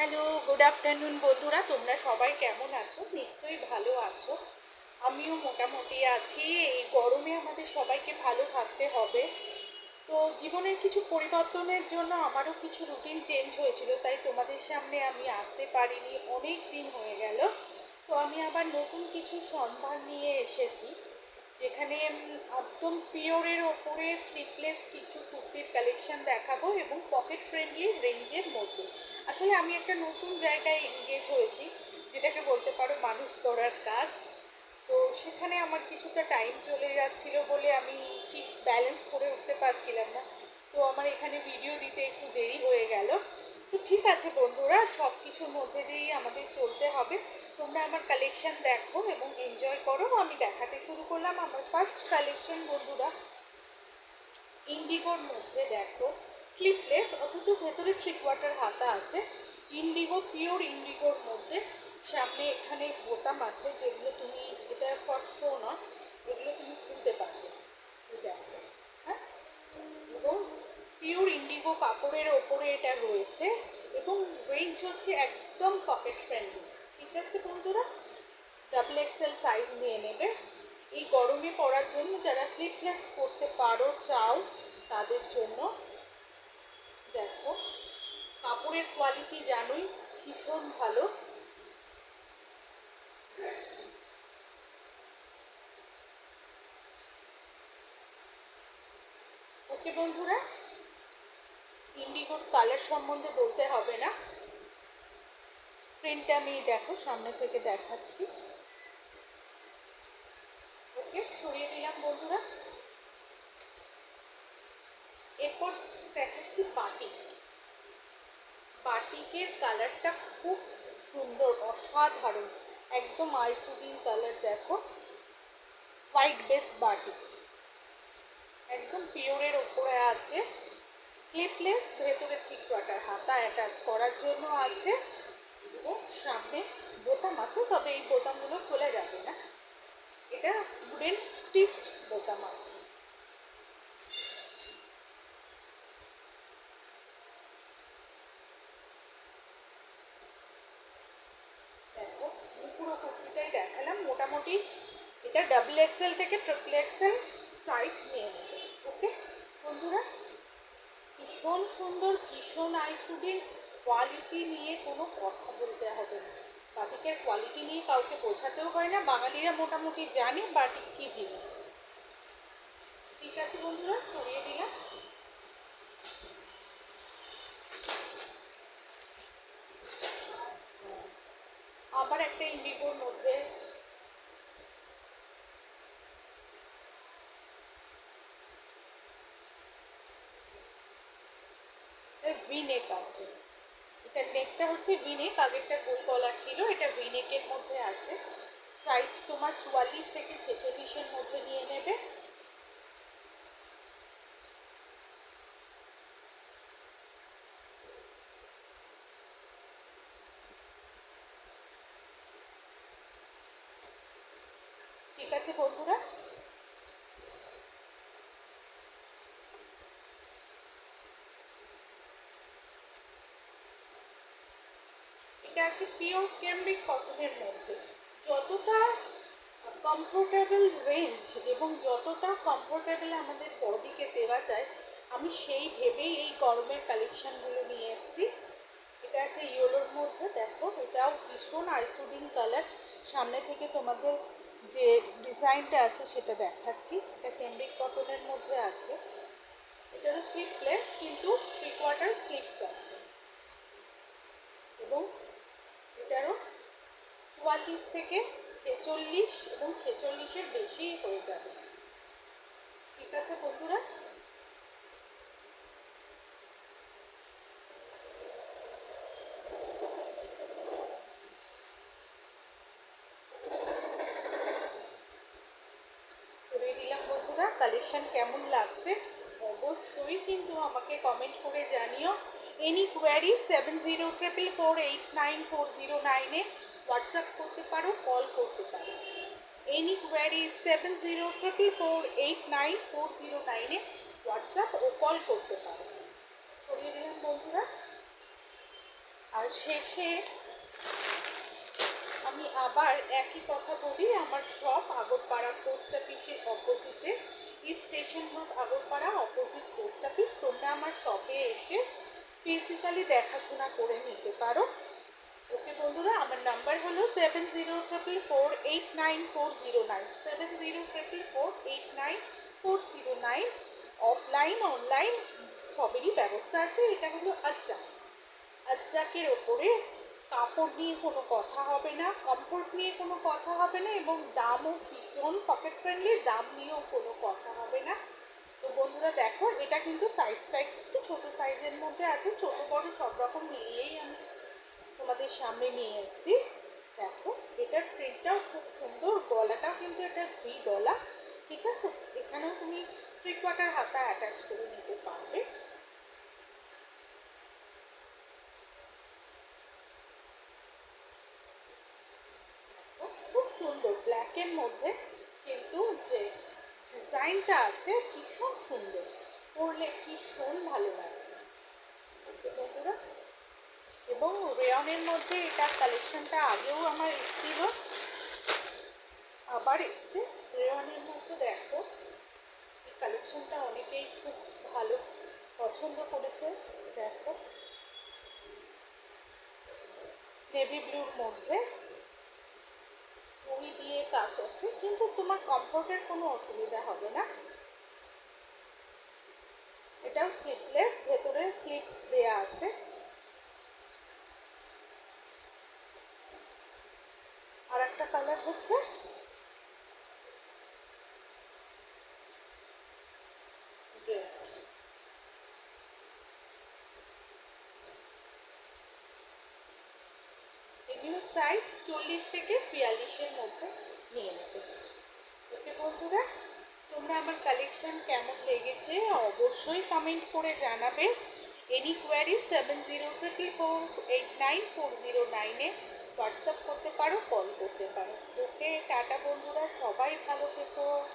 Hello, good afternoon বন্ধুরা। তোমরা সবাই কেমন আছো? নিশ্চয়ই ভালো আছো। আমিও মোটামুটি আছি। এই গরমে আমাদের সবাইকে ভালো থাকতে হবে। তো জীবনের কিছু পরিবর্তনের জন্য আমারও কিছু রুটিন চেঞ্জ হয়েছিল, তাই তোমাদের সামনে আমি আসতে পারিনি, অনেক দিন হয়ে গেল। তো আমি আবার নতুন কিছু সম্ভার নিয়ে এসেছি, যেখানে একদম পিওরের ওপরে স্লিপলেস কিছু কুর্তির কালেকশন দেখাবো এবং পকেট ফ্রেন্ডলি রেঞ্জের মধ্যে। আসলে আমি একটা নতুন জায়গায় এনগেজ হয়েছি, যেটাকে বলতে পারো মানুষ গড়ার কাজ। তো সেখানে আমার কিছুটা টাইম চলে যাচ্ছিল বলে আমি ঠিক ব্যালেন্স করে উঠতে পারছিলাম না। তো আমার এখানে ভিডিও দিতে একটু দেরি হয়ে গেল। তো ঠিক আছে বন্ধুরা, সব কিছুর মধ্যে দিয়েই আমাদের চলতে হবে। তোমরা আমার কালেকশন দেখো এবং এনজয় করো। আমি দেখাতে শুরু করলাম আমার ফার্স্ট কালেকশন বন্ধুরা। ইন্ডিগোর মধ্যে দেখো, স্লিপলেস অথচ ভেতরে 3/4 হাতা আছে। ইন্ডিগো, পিওর ইন্ডিগোর মধ্যে। সামনে এখানে বোতাম আছে, যেগুলো তুমি, এটা ফর শো না, এগুলো তুমি খুলতে পারবে। দেখো, হ্যাঁ, এবং পিওর ইন্ডিগো কাপড়ের ওপরে এটা রয়েছে এবং রেঞ্জ হচ্ছে একদম পকেট ফ্রেন্ডলি। ঠিক আছে বন্ধুরা, XXL সাইজ নিয়ে নেবে। এই গরমে পরার জন্য যারা স্লিপলেস পরতে পারো চাও, তাদের জন্য। দেখো, কাপড়ের কোয়ালিটি জানোই ভীষণ ভালো। ওকে বন্ধুরা, ইন্ডিগোর কালার সম্বন্ধে বলতে হবে না। প্রিন্টটা আমি দেখো সামনে থেকে দেখাচ্ছি। ওকে, সরিয়ে দিলাম বন্ধুরা। এরপর দেখাচ্ছি বাটিক। বাটিকের কালারটা খুব সুন্দর, অসাধারণ, একদম আইসুডিন কালার। দেখো, হোয়াইট বেস বাটিক, একদম পিওরের ওপরে আছে। স্লিপলেস, ভেতরে 3/4 হাতা অ্যাটাচ করার জন্য আছে এবং সামনে বোতাম আছে, তবে এই বোতামগুলো খোলা যাবে না। এটা উডেন স্টিচ বোতাম আছে। দেখো, পুরো কুর্তিটাই দেখালাম মোটামুটি। এটা XXL থেকে XXL সাইজ নিয়ে নেবে। ওকে বন্ধুরা, ভীষণ সুন্দর, ভীষণ আইসুডিন, কোয়ালিটি নিয়ে কোনো কথা বলতে হবে না। বাটিকের কোয়ালিটি নিয়ে কাউকে বোঝাতেও হয় না, বাঙালিরা মোটামুটি জানে বাটিক কী জিনিস। ঠিক আছে বন্ধুরা, সরিয়ে দিলাম। আবার একটা ইন্ডিগোর মধ্যে ভি নেক আছে। এটা নেকটা হচ্ছে ভি নেক, আগেরটা গোল গলা ছিল, এটা ভি নেকের মধ্যে আছে। সাইজ তোমার 44 থেকে 46-এর মধ্যে নিয়ে নেবে। ঠিক আছে বন্ধুরা, এটা আছে পিওর ক্যামব্রিক কটনের মধ্যে। যতটা কমফোর্টেবল রেঞ্জ এবং যতটা কমফোর্টেবল আমাদের বডিকে দেওয়া যায়, আমি সেই ভেবেই এই গরমের কালেকশানগুলো নিয়ে এসেছি। এটা আছে ইয়েলোর মধ্যে। দেখো, এটাও ভীষণ আইসুডিং কালার। সামনে থেকে তোমাদের যে ডিজাইনটা আছে সেটা দেখাচ্ছি। এটা ক্যামব্রিক কটনের মধ্যে আছে। এটারও স্লিপলেস, কিন্তু 3/4 স্লিপস আছে এবং এটারও 44 থেকে 46 এবং 46-এর বেশি হয়ে যাবে। ঠিক আছে বন্ধুরা, করে দিলাম বন্ধুরা। কালেকশন কেমন লাগছে অবশ্যই কিন্তু আমাকে কমেন্ট করে জানিও। এনি কোয়ারি 7044489409-এ হোয়াটসঅ্যাপ করতে পারো, কল করতে পারো। এনি কোয়ারি 7044489409-এ হোয়াটসঅ্যাপ ও কল করতে পারো। সরিয়ে দিলাম বন্ধুরা। আর শেষে আমি আবার একই কথা বলি, আমার সব আগরপাড়া পোস্ট অফিসের অপোজিটে, station road Agarpara opposite post office. তোমরা আমার শপে এসে ফিজিক্যালি দেখাশোনা করে নিতে পারো। ওকে বন্ধুরা, আমার নাম্বার হলো 7044489409, 7044489409। অফলাইন অনলাইন সবেরই ব্যবস্থা আছে। এটা হলো আজরাকের ওপরে। কাপড় নিয়ে কোনো কথা হবে না, কমফোর্ট নিয়ে কোনো কথা হবে না, এবং দামও ভীষণ পকেট ফ্রেন্ডলি, দাম নিয়েও কোনো কথা হবে না। তো বন্ধুরা দেখো, এটা কিন্তু সাইজটা একটু ছোটো সাইজের মধ্যে আছে, ছোটো বড় সব রকম মিলিয়েই আমি তোমাদের সামনে নিয়ে এসেছি। দেখো, এটার প্রিন্টটাও খুব সুন্দর, গলাটাও কিন্তু এটা ভি গলা, ঠিক আছে। এখানেও তুমি 3/4 হাতা অ্যাটাচ করে নিতে পারবে। খুব সুন্দর ব্ল্যাকের মধ্যে, কিন্তু যে ডিজাইনটা আছে ভীষণ সুন্দর, পরলে ভীষণ ভালো লাগবে বন্ধুরা। এবং রেয়নের মধ্যে এটা কালেকশনটা আগেও আমার এসেছিল, আবার এসছে রেয়নের মধ্যে। দেখো, এই কালেকশনটা অনেকেই খুব ভালো পছন্দ করেছে। দেখো, নেভি ব্লুর মধ্যে মুড়ি দিয়ে কাজ আছে, কিন্তু তোমার কমফোর্টের কোনো অসুবিধা হবে না। এটাও স্লিপলেস, ভেতরে স্লিপস দেয়া আছে। আর একটা কালার হচ্ছে রেড। এগুলো সাইজ 40 থেকে 42-এর মধ্যে নিয়ে নেবে। ওকে বন্ধুরা, তোমরা আমার কালেকশন কেমন লেগেছে অবশ্যই কমেন্ট করে জানাবে। এনি কোয়ারি 7044489409-এ হোয়াটসঅ্যাপ করতে পারো, কল করতে পারো। ওকে, টাটা বন্ধুরা, সবাই ভালো থেকো।